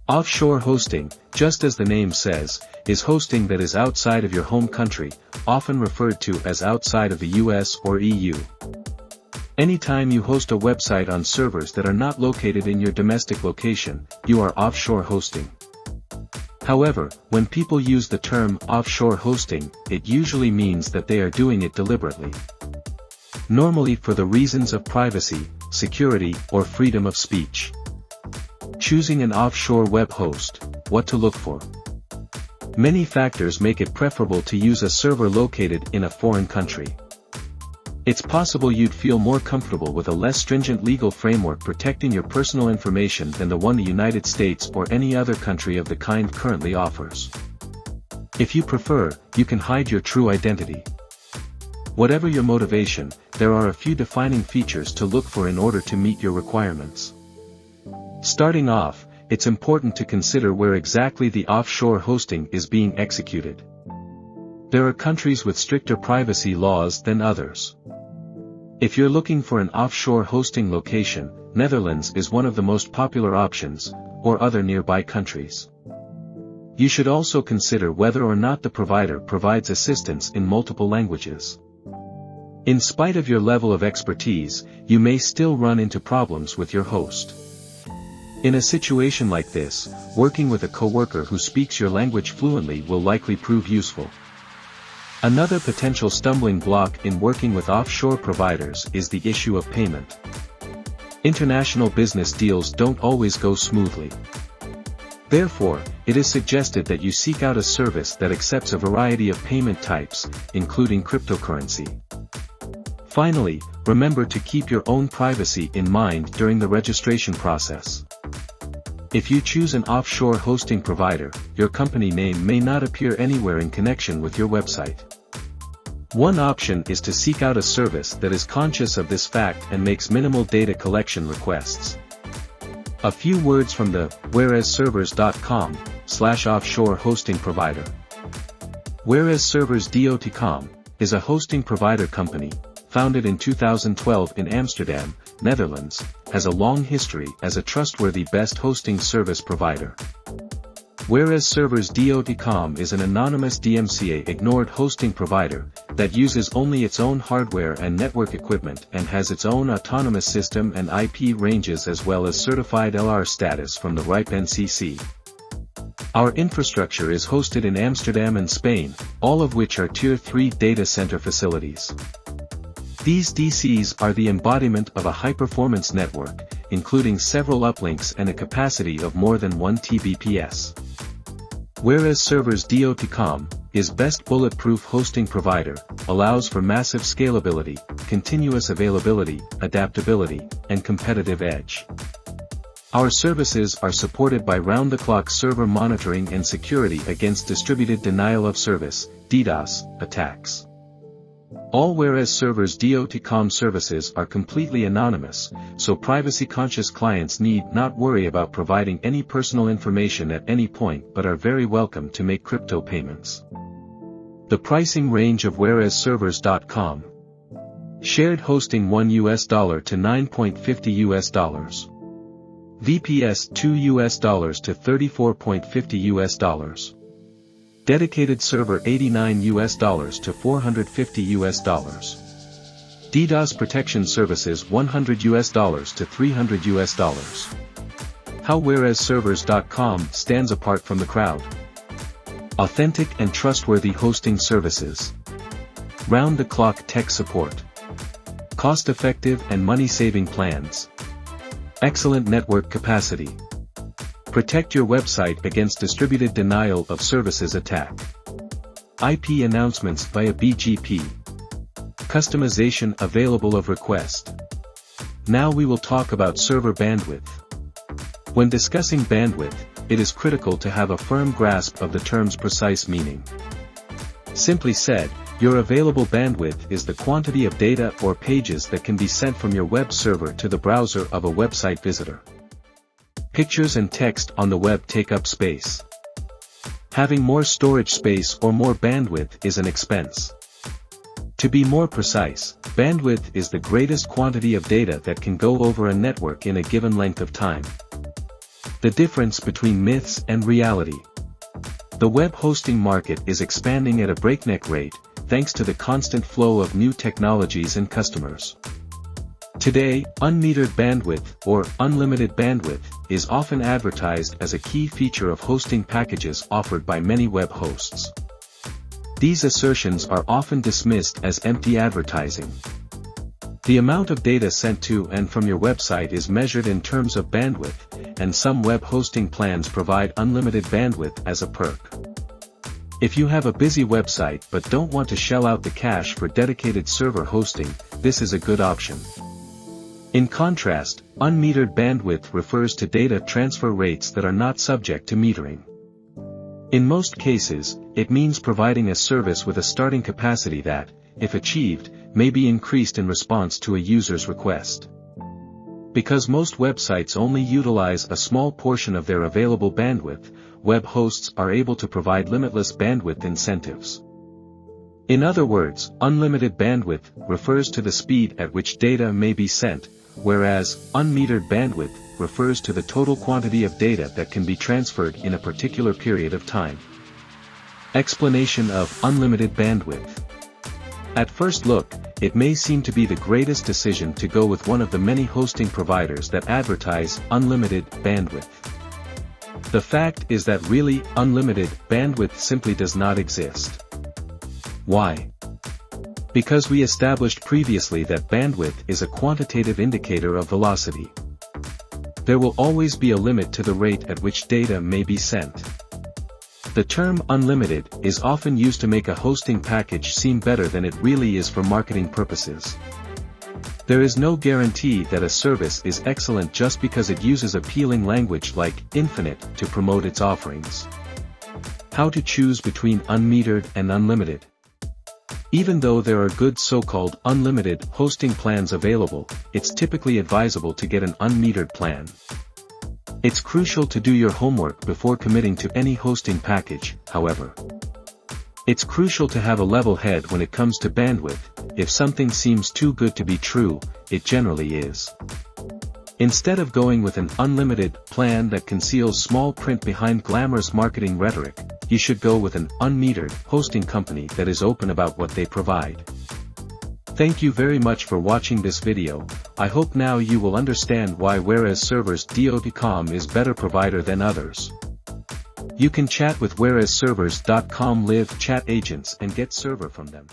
Offshore hosting, just as the name says, is hosting that is outside of your home country, often referred to as outside of the US or EU. Anytime you host a website on servers that are not located in your domestic location, you are offshore hosting. However, when people use the term offshore hosting, it usually means that they are doing it deliberately. Normally for the reasons of privacy, security, or freedom of speech. Choosing an offshore web host, what to look for. Many factors make it preferable to use a server located in a foreign country. It's possible you'd feel more comfortable with a less stringent legal framework protecting your personal information than the one the United States or any other country of the kind currently offers. If you prefer, you can hide your true identity. Whatever your motivation, there are a few defining features to look for in order to meet your requirements. Starting off, it's important to consider where exactly the offshore hosting is being executed. There are countries with stricter privacy laws than others. If you're looking for an offshore hosting location, Netherlands is one of the most popular options, or other nearby countries. You should also consider whether or not the provider provides assistance in multiple languages. In spite of your level of expertise, you may still run into problems with your host. In a situation like this, working with a coworker who speaks your language fluently will likely prove useful. Another potential stumbling block in working with offshore providers is the issue of payment. International business deals don't always go smoothly. Therefore, it is suggested that you seek out a service that accepts a variety of payment types, including cryptocurrency. Finally, remember to keep your own privacy in mind during the registration process. If you choose an offshore hosting provider, your company name may not appear anywhere in connection with your website. One option is to seek out a service that is conscious of this fact and makes minimal data collection requests. A few words from the whereasservers.com/offshore hosting provider. Whereasservers.com is a hosting provider company, founded in 2012 in Amsterdam, Netherlands, has a long history as a trustworthy best hosting service provider. Whereasservers.com is an anonymous DMCA ignored hosting provider that uses only its own hardware and network equipment and has its own autonomous system and IP ranges as well as certified LR status from the RIPE NCC. Our infrastructure is hosted in Amsterdam and Spain, all of which are Tier 3 data center facilities. These DCs are the embodiment of a high-performance network, including several uplinks and a capacity of more than 1 Tbps. Whereasservers.com is best bulletproof hosting provider, allows for massive scalability, continuous availability, adaptability, and competitive edge. Our services are supported by round-the-clock server monitoring and security against distributed denial of service, DDoS, attacks. All Whereasservers.com services are completely anonymous, so privacy-conscious clients need not worry about providing any personal information at any point but are very welcome to make crypto payments. The pricing range of Whereasservers.com. Shared hosting $1 to $9.50. VPS $2 to $34.50. Dedicated server $89 to $450. DDoS protection services $100 to $300. How Whereasservers.com stands apart from the crowd. Authentic and trustworthy hosting services. Round-the-clock tech support. Cost-effective and money-saving plans. Excellent network capacity. Protect your website against distributed denial of services attack. IP announcements via BGP. Customization available of request. Now we will talk about server bandwidth. When discussing bandwidth, it is critical to have a firm grasp of the term's precise meaning. Simply said, your available bandwidth is the quantity of data or pages that can be sent from your web server to the browser of a website visitor. Pictures and text on the web take up space. Having more storage space or more bandwidth is an expense. To be more precise, bandwidth is the greatest quantity of data that can go over a network in a given length of time. The difference between myths and reality. The web hosting market is expanding at a breakneck rate, thanks to the constant flow of new technologies and customers. Today, unmetered bandwidth, or unlimited bandwidth, is often advertised as a key feature of hosting packages offered by many web hosts. These assertions are often dismissed as empty advertising. The amount of data sent to and from your website is measured in terms of bandwidth, and some web hosting plans provide unlimited bandwidth as a perk. If you have a busy website but don't want to shell out the cash for dedicated server hosting, this is a good option. In contrast, unmetered bandwidth refers to data transfer rates that are not subject to metering. In most cases, it means providing a service with a starting capacity that, if achieved, may be increased in response to a user's request. Because most websites only utilize a small portion of their available bandwidth, web hosts are able to provide limitless bandwidth incentives. In other words, unlimited bandwidth refers to the speed at which data may be sent, whereas unmetered bandwidth refers to the total quantity of data that can be transferred in a particular period of time. Explanation of unlimited bandwidth. At first look, it may seem to be the greatest decision to go with one of the many hosting providers that advertise unlimited bandwidth. The fact is that really, unlimited bandwidth simply does not exist. Why? Because we established previously that bandwidth is a quantitative indicator of velocity. There will always be a limit to the rate at which data may be sent. The term unlimited is often used to make a hosting package seem better than it really is for marketing purposes. There is no guarantee that a service is excellent just because it uses appealing language like infinite to promote its offerings. How to choose between unmetered and unlimited. Even though there are good so-called unlimited hosting plans available, it's typically advisable to get an unmetered plan. It's crucial to do your homework before committing to any hosting package, however. It's crucial to have a level head when it comes to bandwidth. If something seems too good to be true, it generally is. Instead of going with an unlimited plan that conceals small print behind glamorous marketing rhetoric, you should go with an unmetered hosting company that is open about what they provide. Thank you very much for watching this video. I hope now you will understand why whereasservers.com is better provider than others. You can chat with whereasservers.com live chat agents and get server from them.